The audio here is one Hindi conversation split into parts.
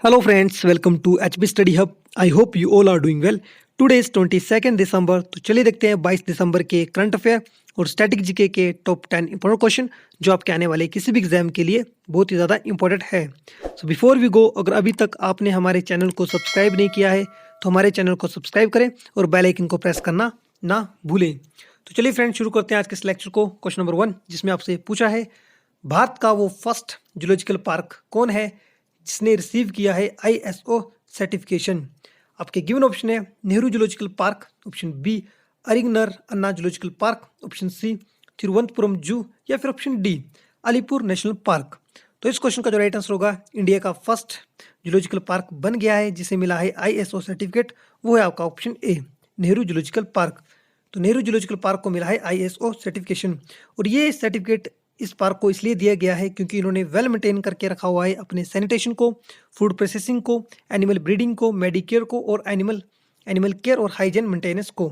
Hello friends, welcome to HB Study Hub. I hope you all are doing well. Today is 22 दिसंबर। तो चलिए देखते हैं 22 दिसंबर के करंट अफेयर और स्टैटिक जीके के टॉप 10 इंपॉर्टेंट क्वेश्चन जो आपके आने वाले किसी भी एग्जाम के लिए बहुत ही ज़्यादा इंपॉर्टेंट है। सो बिफोर वी गो, अगर अभी तक आपने हमारे चैनल को सब्सक्राइब नहीं किया है तो हमारे चैनल को सब्सक्राइब करें और बेल आइकन को प्रेस करना ना भूलें। तो चलिए फ्रेंड्स, शुरू करते हैं आज के इस लेक्चर को। क्वेश्चन नंबर 1 जिसमें आपसे पूछा है, भारत का वो फर्स्ट जूलॉजिकल पार्क कौन है जिसने रिसीव किया है आईएसओ सर्टिफिकेशन। आपके गिवन ऑप्शन है Nehru Zoological Park, option B Arignar Anna Zoological Park, option C Thiruvananthapuram zoo या फिर option D Alipore National Park. तो इस क्वेश्चन का जो राइट आंसर होगा, इंडिया का फर्स्ट जूलॉजिकल पार्क बन गया है जिसे मिला है आईएसओ सर्टिफिकेट, वो है आपका option A Nehru Zoological park. तो नेहरू जूलॉजिकल पार्क को मिला है आईएसओ सर्टिफिकेशन और ये सर्टिफिकेट इस पार्क को इसलिए दिया गया है क्योंकि इन्होंने वेल मेंटेन करके रखा हुआ है अपने सैनिटेशन को, फूड प्रोसेसिंग को, एनिमल ब्रीडिंग को, मेडिकेयर को और एनिमल केयर और हाइजीन मेंटेनेंस को।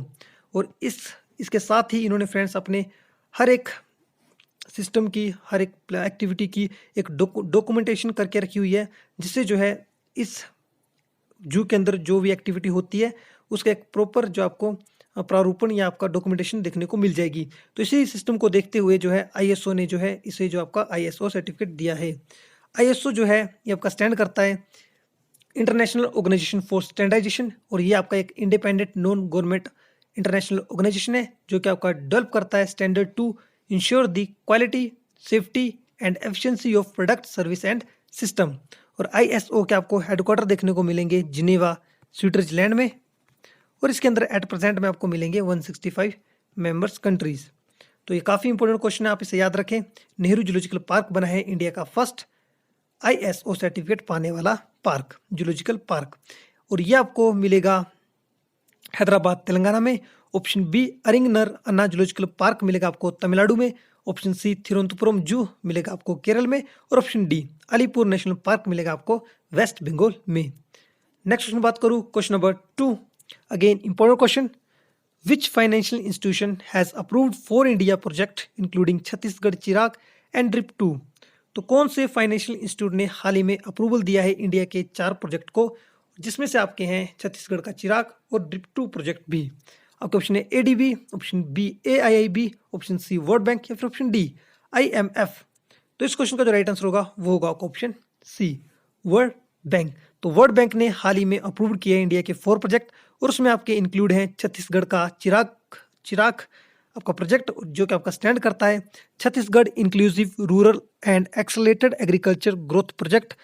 और इसके साथ ही इन्होंने फ्रेंड्स अपने हर एक सिस्टम की, हर एक एक्टिविटी की एक डॉक्यूमेंटेशन करके रखी हुई है, जिससे जो है इस जू के अंदर जो भी एक्टिविटी होती है उसका एक प्रॉपर जो आपको प्रारूपण या आपका डॉक्यूमेंटेशन देखने को मिल जाएगी। तो इसी सिस्टम को देखते हुए जो है आईएसओ ने जो है इसे जो आपका आईएसओ सर्टिफिकेट दिया है। आईएसओ जो है ये आपका स्टैंड करता है इंटरनेशनल ऑर्गेनाइजेशन फॉर स्टैंडर्डाइजेशन, और ये आपका एक independent non government international organisation है जो कि आपका डेवलप करता है standard to ensure the quality, safety and efficiency of product, service and system. और आईएसओ के आपको हेडक्वार्टर देखने को मिलेंगे जिनेवा स्विट्जरलैंड में, और इसके अंदर एट प्रेजेंट में आपको मिलेंगे 165 मेंबर्स कंट्रीज। तो ये काफ़ी इंपॉर्टेंट क्वेश्चन है, आप इसे याद रखें। नेहरू जूलॉजिकल पार्क बना है इंडिया का फर्स्ट आईएसओ सर्टिफिकेट पाने वाला पार्क, जूलॉजिकल पार्क, और ये आपको मिलेगा हैदराबाद तेलंगाना में। Option B Arignar Anna Zoological park मिलेगा आपको तमिलनाडु में, ऑप्शन सी तिरुवनंतपुरम जू मिलेगा आपको केरल में, और option D Alipore National park मिलेगा आपको वेस्ट बंगाल में। नेक्स्ट क्वेश्चन बात करूँ, question number 2, again important question, which financial institution has approved for India project including Chhattisgarh Chirag and drip 2। तो कौन से फाइनेंशियल इंस्टीट्यूट ने हाल ही में अप्रूवल दिया है इंडिया के 4 प्रोजेक्ट को, जिसमें से आपके हैं छत्तीसगढ़ का चिराग और ड्रिप 2 प्रोजेक्ट भी। आपका ऑप्शन है ADB, option B AIIB, option C World Bank या फिर ऑप्शन डी आईएमएफ। तो इस क्वेश्चन का जो राइट आंसर होगा वो होगा ऑप्शन सी वर्ल्ड बैंक। तो वर्ल्ड बैंक ने हाल ही में अप्रूव किया है इंडिया के 4 प्रोजेक्ट, और उसमें आपके इंक्लूड हैं छत्तीसगढ़ का चिराग आपका प्रोजेक्ट जो कि आपका स्टैंड करता है Chhattisgarh inclusive rural and accelerated agriculture growth project,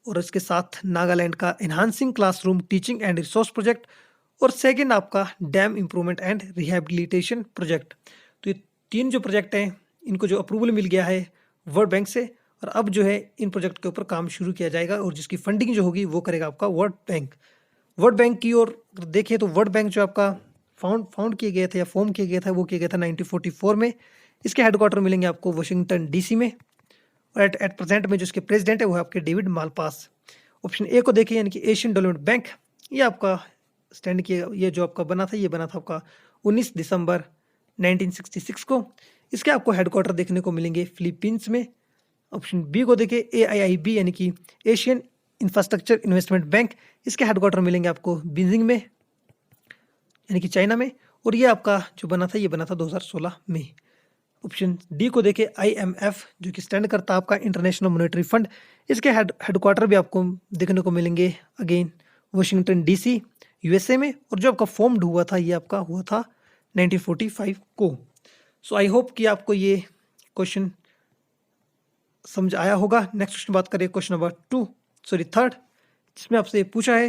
और इसके साथ नागालैंड का enhancing classroom teaching and resource project, और सेकेंड आपका dam improvement and rehabilitation project. तो ये 3 जो प्रोजेक्ट हैं इनको जो अप्रूवल मिल गया है वर्ल्ड बैंक से, और अब जो है इन प्रोजेक्ट के ऊपर काम शुरू किया जाएगा, और जिसकी फंडिंग जो होगी वो करेगा आपका वर्ल्ड बैंक। वर्ल्ड बैंक की ओर देखें तो वर्ल्ड बैंक जो आपका फाउंड किया गया था या फॉर्म किया गया था वो किया गया था 1944 में। इसके हेडक्वार्टर मिलेंगे आपको वाशिंगटन डीसी में, और एट प्रेजेंट में जो इसके प्रेसिडेंट है वो है आपके डेविड मालपास। ऑप्शन ए को देखिए यानी कि एशियन डेवलपमेंट बैंक, ये आपका स्टैंड किया, ये जो आपका बना था ये बना था आपका 19 दिसंबर 1966 को। इसके आपको हेडक्वार्टर देखने को मिलेंगे फिलीपींस में। ऑप्शन बी को देखिए एआईआईबी यानी कि एशियन इंफ्रास्ट्रक्चर इन्वेस्टमेंट बैंक, इसके हेडक्वार्टर मिलेंगे आपको बीजिंग में यानी कि चाइना में, और ये आपका जो बना था ये बना था 2016 में। ऑप्शन डी को देखें आईएमएफ जो कि स्टैंड करता है आपका इंटरनेशनल मॉनेटरी फंड, इसके हेडक्वार्टर भी आपको देखने को मिलेंगे अगेन वाशिंगटन डीसी यूएसए में, और जो आपका फॉर्म्ड हुआ था ये आपका हुआ था 1945 को। सो आई होप कि आपको ये क्वेश्चन समझ आया होगा। नेक्स्ट क्वेश्चन बात करें, क्वेश्चन नंबर 3, जिसमें आपसे पूछा है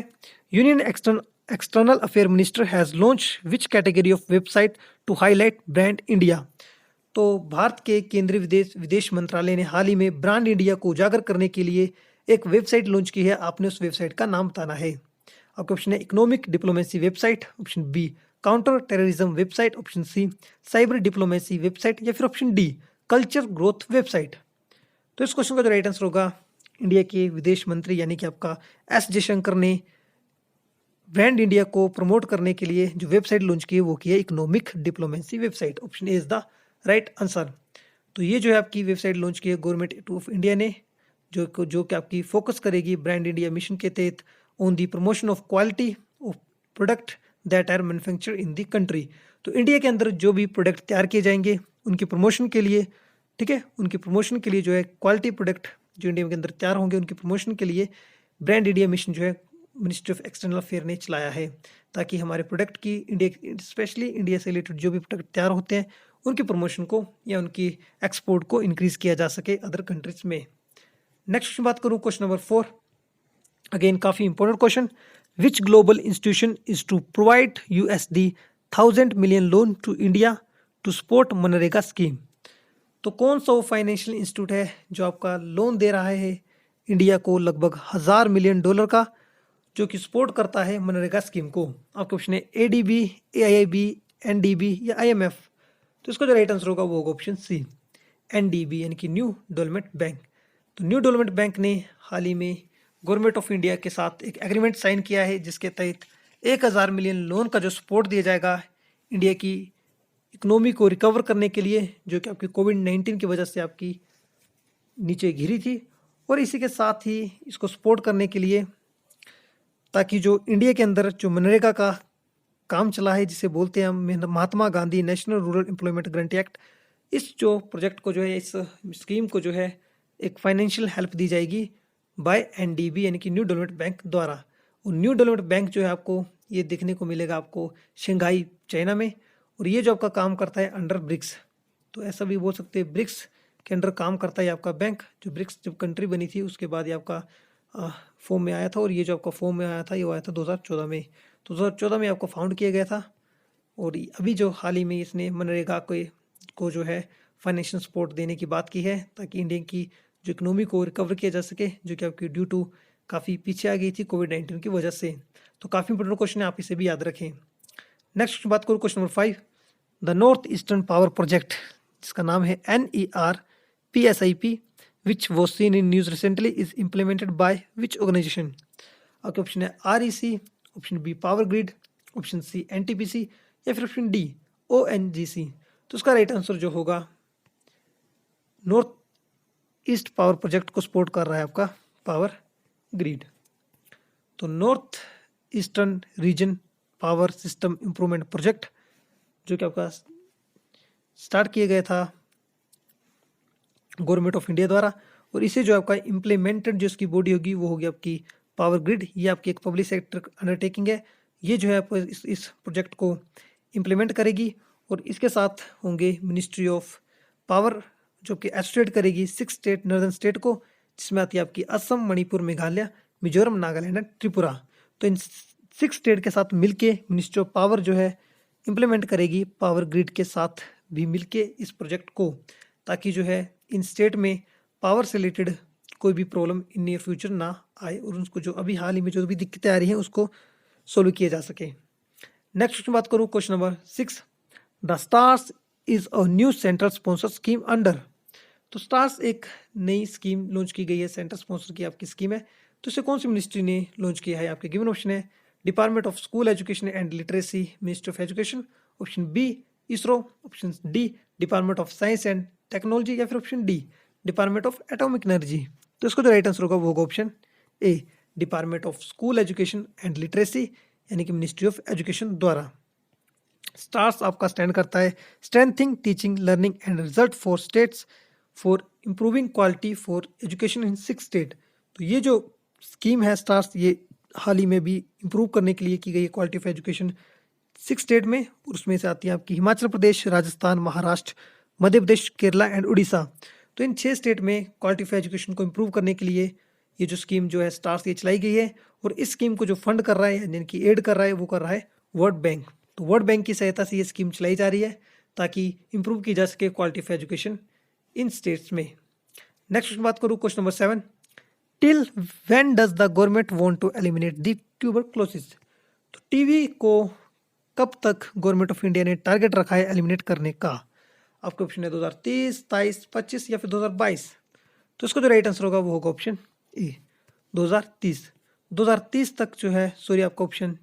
union external affair minister has launch which category of website to highlight brand India. तो भारत के केंद्रीय विदेश मंत्रालय ने हाल ही में ब्रांड इंडिया को उजागर करने के लिए एक वेबसाइट लॉन्च की है। आपने उस वेबसाइट का नाम बताना है। आपका ऑप्शन है economic diplomacy website, option B counter terrorism website, option C cyber diplomacy website या फिर option D culture growth website. तो इस क्वेश्चन का जो राइट आंसर होगा, इंडिया के विदेश मंत्री यानी कि आपका एस जयशंकर ने ब्रांड इंडिया को प्रमोट करने के लिए जो वेबसाइट लॉन्च की है वो की है economic diplomacy website. Option A is the right answer. तो ये जो है आपकी वेबसाइट लॉन्च की है गवर्नमेंट ऑफ इंडिया ने जो कि आपकी फोकस करेगी ब्रांड इंडिया मिशन के तहत on the promotion of quality of product that are manufacture in the country. तो इंडिया के अंदर जो भी प्रोडक्ट तैयार किए जाएंगे उनकी प्रमोशन के लिए, ठीक है, उनकी प्रमोशन के लिए जो है क्वालिटी प्रोडक्ट जो इंडिया के अंदर तैयार होंगे उनकी प्रमोशन के लिए ब्रांड इंडिया मिशन जो है मिनिस्ट्री ऑफ एक्सटर्नल अफेयर ने चलाया है, ताकि हमारे प्रोडक्ट की इंडिया स्पेशली इंडिया से रिलेटेड जो भी प्रोडक्ट तैयार होते हैं उनकी प्रमोशन को या उनकी एक्सपोर्ट को इंक्रीज किया जा सके अदर कंट्रीज में। नेक्स्ट क्वेश्चन बात करूं, क्वेश्चन नंबर 4, अगेन काफी important question. Which global institution is to provide USD 1000 million loan to India to support MNREGA scheme. तो कौन सा वो फाइनेंशियल इंस्टीट्यूट है जो आपका लोन दे रहा है इंडिया को लगभग $1000 मिलियन का, जो कि सपोर्ट करता है मनरेगा स्कीम को। आपके ऑप्शन है ADB, AIIB, NDB या IMF। तो इसका जो राइट आंसर होगा वो होगा ऑप्शन सी, NDB यानी कि न्यू डेवलपमेंट बैंक। तो न्यू डेवलपमेंट बैंक ने हाल ही में गवर्नमेंट ऑफ इंडिया के साथ एक एग्रीमेंट साइन किया है, जिसके तहत 1000 मिलियन लोन का जो सपोर्ट दिया जाएगा इंडिया की इकोनॉमी को रिकवर करने के लिए, जो कि आपकी कोविड-19 की वजह से आपकी नीचे गिरी थी, और इसी के साथ ही इसको सपोर्ट करने के लिए ताकि जो इंडिया के अंदर जो मनरेगा का काम चला है, जिसे बोलते हैं हम Mahatma Gandhi National Rural Employment Guarantee Act, इस जो प्रोजेक्ट को जो है, इस स्कीम को जो है एक फाइनेंशियल हेल्प दी जाएगी बाय NDB यानी कि न्यू डेवलपमेंट बैंक द्वारा। और न्यू डेवलपमेंट बैंक जो है आपको ये देखने को मिलेगा आपको शंघाई चाइना में, और ये जो आपका काम करता है अंडर ब्रिक्स। तो ऐसा भी बोल सकते हैं ब्रिक्स के अंडर काम करता है आपका बैंक। जो ब्रिक्स जब कंट्री बनी थी उसके बाद ये आपका फॉर्म में आया था, और ये जो आपका फॉर्म में आया था ये आया था 2014 में। तो 2014 में आपको फाउंड किया गया था, और अभी जो हाल ही में इसने मनरेगा को जो है फाइनेंशियल सपोर्ट देने की बात की है, ताकि इंडिया की जो इकोनॉमी को रिकवर किया जा सके, जो कि आपकी ड्यू टू काफ़ी पीछे आ गई थी कोविड-19 की वजह से। तो काफ़ी इंपॉर्टेंट क्वेश्चन है, आप इसे भी याद रखें। नेक्स्ट बात करूँ question number 5, the north eastern power project, जिसका नाम है NERPSIP, which was seen in news recently, is implemented by which organization? आपके ऑप्शन है REC, option B Power Grid, option C NTPC या फिर ऑप्शन डी ONGC। तो उसका राइट आंसर जो होगा नॉर्थ ईस्ट पावर प्रोजेक्ट को सपोर्ट कर रहा है आपका पावर ग्रिड। तो north eastern region power system improvement project, जो कि आपका स्टार्ट किया गया था गवर्नमेंट ऑफ इंडिया द्वारा, और इसे जो आपका इम्प्लीमेंटेड जो इसकी बॉडी होगी वो होगी आपकी पावर ग्रिड। ये आपकी एक पब्लिक सेक्टर अंडरटेकिंग है, ये जो है आपको इस प्रोजेक्ट को इम्प्लीमेंट करेगी, और इसके साथ होंगे मिनिस्ट्री ऑफ पावर जो कि एसोसिएट करेगी 6 स्टेट नॉर्दर्न स्टेट को, जिसमें आती है आपकी असम, मणिपुर, मेघालय, मिजोरम, नागालैंड एंड त्रिपुरा। तो इन 6 स्टेट के साथ मिलके मिनिस्ट्री ऑफ पावर जो है इम्प्लीमेंट करेगी पावर ग्रिड के साथ भी मिलके इस प्रोजेक्ट को, ताकि जो है इन स्टेट में पावर से रिलेटेड कोई भी प्रॉब्लम इन नियर फ्यूचर ना आए, और उसको जो अभी हाल ही में जो भी दिक्कतें आ रही हैं उसको सोल्व किया जा सके। नेक्स्ट क्वेश्चन बात करूँ, question number 6, the stars is a new central sponsor scheme under. तो स्टार्स एक नई स्कीम लॉन्च की गई है, सेंट्रल स्पॉन्सर की आपकी स्कीम है। तो इसे कौन सी मिनिस्ट्री ने लॉन्च किया है? आपके गिवन ऑप्शन है department of school education and literacy, ministry of education, option B ISRO, option D department of science and technology, या फिर option D department of atomic energy. तो इसको जो राइट आंसर होगा वो होगा option A, department of school education and literacy यानी कि मिनिस्ट्री ऑफ एजुकेशन द्वारा। स्टार्स आपका स्टैंड करता है strengthening teaching learning and result for states for improving quality for education in 6 state. तो ये जो स्कीम है स्टार्स, ये हाल ही में भी इम्प्रूव करने के लिए की गई है क्वालिटी ऑफ एजुकेशन 6 स्टेट में, और उसमें से आती है आपकी हिमाचल प्रदेश, राजस्थान, महाराष्ट्र, मध्य प्रदेश, केरला एंड उड़ीसा। तो इन 6 स्टेट में क्वालिटी ऑफ एजुकेशन को इम्प्रूव करने के लिए ये जो स्कीम जो है स्टार्स ये चलाई गई है, और इस स्कीम को जो फंड कर रहा है यानी कि एड कर रहा है वो कर रहा है वर्ल्ड बैंक। तो वर्ल्ड बैंक की सहायता से ये स्कीम चलाई जा रही है ताकि इम्प्रूव की जा सके quality of education in states में। नेक्स्ट क्वेश्चन बात करूँ, question number 7, till when does the government want to eliminate the tuberculosis. तो टीबी को कब तक गवर्नमेंट ऑफ इंडिया ने टारगेट रखा है एलिमिनेट करने का? आपके ऑप्शन है 2030, 23, 25 या फिर 2022। तो इसका जो राइट आंसर होगा वो होगा ऑप्शन ए, 2030। 2030 तक जो है, सॉरी आपका ऑप्शन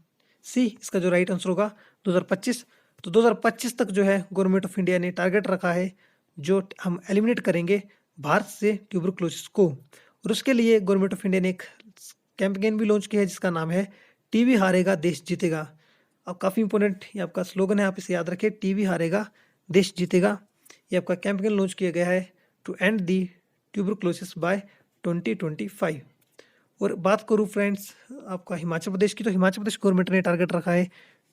सी, इसका जो राइट आंसर होगा 2025। तो 2025 तक जो है गवर्नमेंट ऑफ इंडिया ने टारगेट रखा है जो हम एलिमिनेट करेंगे भारत से ट्यूबरक्लोसिस को। और और उसके लिए गवर्नमेंट ऑफ इंडिया ने एक कैंपेन भी लॉन्च किया है जिसका नाम है टीवी हारेगा देश जीतेगा। अब काफ़ी इंपॉर्टेंट ये आपका स्लोगन है, आप इसे याद रखें, टीवी हारेगा देश जीतेगा। ये आपका कैंपेन लॉन्च किया गया है to end the tuberculosis by 2025। और बात करूँ फ्रेंड्स आपका हिमाचल प्रदेश की, तो हिमाचल प्रदेश गवर्नमेंट ने टारगेट रखा है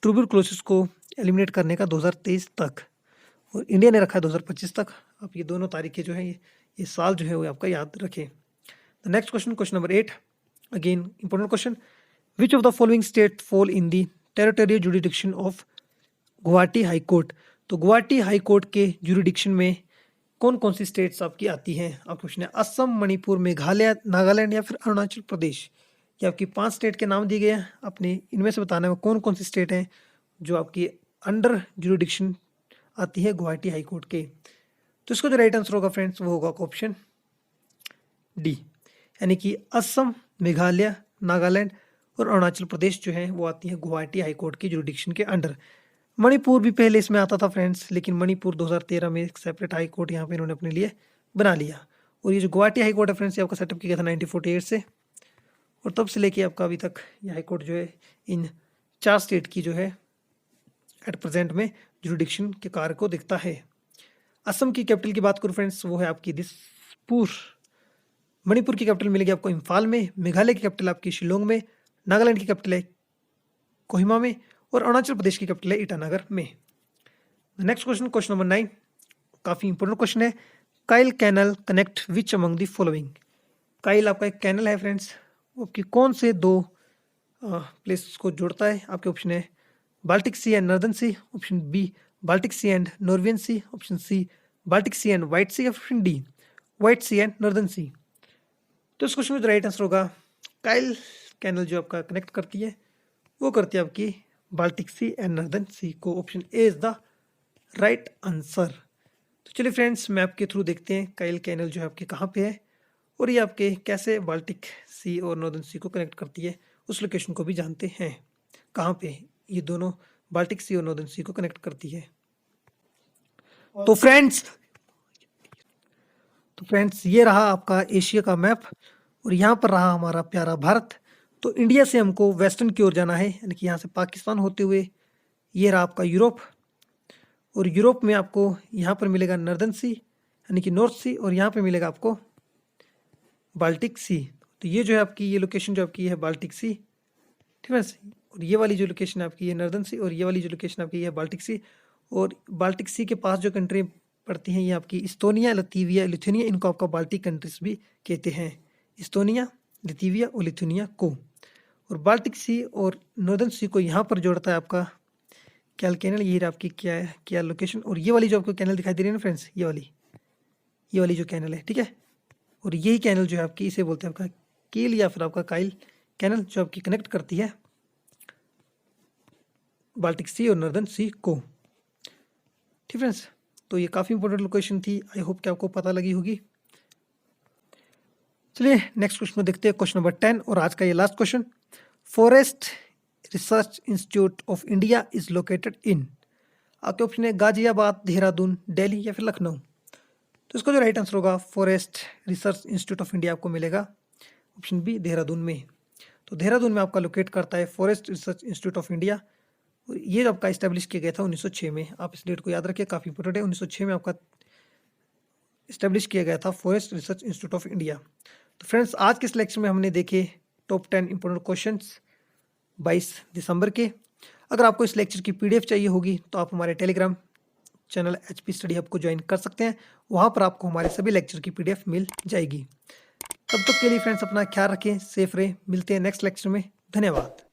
ट्यूबरक्लोसिस को एलिमिनेट करने का 2023 तक, और इंडिया ने रखा है 2025 तक। आप ये दोनों तारीखें जो है ये साल जो है वो आपका याद रखें। The next question number 8, again important question, which of the following state fall in the territorial jurisdiction of Guwahati high court. तो गुवाहाटी हाई कोर्ट के जुरिडिक्शन में कौन कौन सी स्टेट्स आपकी आती हैं? आपका क्वेश्चन है असम, मणिपुर, मेघालय, नागालैंड या फिर अरुणाचल प्रदेश। ये आपकी 5 स्टेट के नाम दिए गए हैं, आपने इनमें से बताना है कौन कौन सी स्टेट हैं जो आपकी अंडर जुरिडिक्शन आती है गुवाहाटी हाई कोर्ट के। तो इसका जो राइट आंसर होगा फ्रेंड्स वो होगा ऑप्शन डी, यानी कि असम, मेघालय, नागालैंड और अरुणाचल प्रदेश जो है वो आती है गुवाहाटी हाई कोर्ट की जुरिडिक्शन के अंडर। मणिपुर भी पहले इसमें आता था फ्रेंड्स, लेकिन मणिपुर 2013 में एक सेपरेट हाई कोर्ट यहाँ पे इन्होंने अपने लिए बना लिया। और ये जो गुवाहाटी हाई कोर्ट है फ्रेंड्स, ये आपका सेटअप किया गया था 1948 से, और तब से लेके आपका अभी तक ये हाई कोर्ट जो है इन 4 स्टेट की जो है एट प्रेजेंट में जुरिडिक्शन के कार्य को देखता है। असम की कैपिटल की बात करूँ फ्रेंड्स, वो है आपकी दिसपुर। मणिपुर की कैपिटल मिलेगी आपको इम्फाल में, मेघालय की कैपिटल आपकी शिलोंग में, नागालैंड की कैपिटल है कोहिमा में, और अरुणाचल प्रदेश की कैपिटल है ईटानगर में। नेक्स्ट क्वेश्चन नंबर 9, काफ़ी इंपॉर्टेंट क्वेश्चन है, Kiel canal connect which among the following. Kiel आपका एक कैनल है फ्रेंड्स, वो आपकी कौन से 2 प्लेस को जोड़ता है? आपके ऑप्शन है Baltic Sea and Northern Sea, option B Baltic Sea and Norwegian Sea, option C Baltic Sea and White Sea, option D White Sea and Northern Sea. तो इस क्वेश्चन में जो राइट आंसर होगा, काइल कैनल जो आपका कनेक्ट करती है वो करती है आपकी Baltic Sea and Northern Sea को, option A is the right answer. तो चलिए फ्रेंड्स मैप के थ्रू देखते हैं काइल कैनल जो है आपके कहाँ पे है और ये आपके कैसे बाल्टिक सी और नॉर्दर्न सी को कनेक्ट करती है, उस लोकेशन को भी जानते हैं कहाँ पे ये दोनों बाल्टिक सी और नॉर्दर्न सी को कनेक्ट करती है। तो फ्रेंड्स ये रहा आपका एशिया का मैप, और यहाँ पर रहा हमारा प्यारा भारत। तो इंडिया से हमको वेस्टर्न की ओर जाना है, यानी कि यहाँ से पाकिस्तान होते हुए ये रहा आपका यूरोप, और यूरोप में आपको यहाँ पर मिलेगा नॉर्दर्न सी यानी कि नॉर्थ सी, और यहाँ पे मिलेगा आपको बाल्टिक सी। तो ये जो है आपकी ये लोकेशन जो आपकी है बाल्टिक सी, ठीक है, और ये वाली जो लोकेशन आपकी है नॉर्दर्न सी, और ये वाली जो लोकेशन आपकी है बाल्टिक सी। और बाल्टिक सी के पास जो कंट्री पड़ती हैं ये आपकी इस्तोनिया, लतीविया, लिथुनिया, इनको आपका बाल्टिक कंट्रीज भी कहते हैं, इस्तोनिया, लिथुविया और लिथुनिया को। और बाल्टिक सी और नॉर्दर्न सी को यहाँ पर जोड़ता है आपका कैल कैनल, ये आपकी क्या लोकेशन। और ये वाली जो आपको कैनल दिखाई दे रही है ना फ्रेंड्स, ये वाली जो कैनल है, ठीक है, और यही कैनल जो है आपकी इसे बोलते हैं आपका कील या फिर आपका काइल कैनल, जो आपकी कनेक्ट करती है बाल्टिक सी और नॉर्दर्न सी को। ठीक फ्रेंड्स, तो ये काफ़ी इंपॉर्टेंट लोकेशन थी, आई होप कि आपको पता लगी होगी। चलिए नेक्स्ट क्वेश्चन में देखते हैं, क्वेश्चन नंबर 10 और आज का ये last question, forest research institute of India is located in. आपके ऑप्शन है गाजियाबाद, देहरादून, दिल्ली या फिर लखनऊ। तो इसका जो राइट आंसर होगा forest research institute of India आपको मिलेगा ऑप्शन बी, देहरादून में। तो देहरादून में आपका लोकेट करता है forest research institute of India, और ये आपका इस्टेब्लिश किया गया था 1906 में। आप इस डेट को याद रखिए, काफ़ी इंपॉर्टेंट है। 1906 में आपका इस्टेब्लिश किया गया था forest research institute of India. तो फ्रेंड्स आज के इस लेक्चर में हमने देखे टॉप 10 इंपॉर्टेंट क्वेश्चंस 22 दिसंबर के। अगर आपको इस लेक्चर की PDF चाहिए होगी तो आप हमारे Telegram channel HP study hub को ज्वाइन कर सकते हैं, वहाँ पर आपको हमारे सभी लेक्चर की PDF मिल जाएगी। तब तक के लिए फ्रेंड्स अपना ख्याल रखें, सेफ रहें, मिलते हैं नेक्स्ट लेक्चर में, धन्यवाद।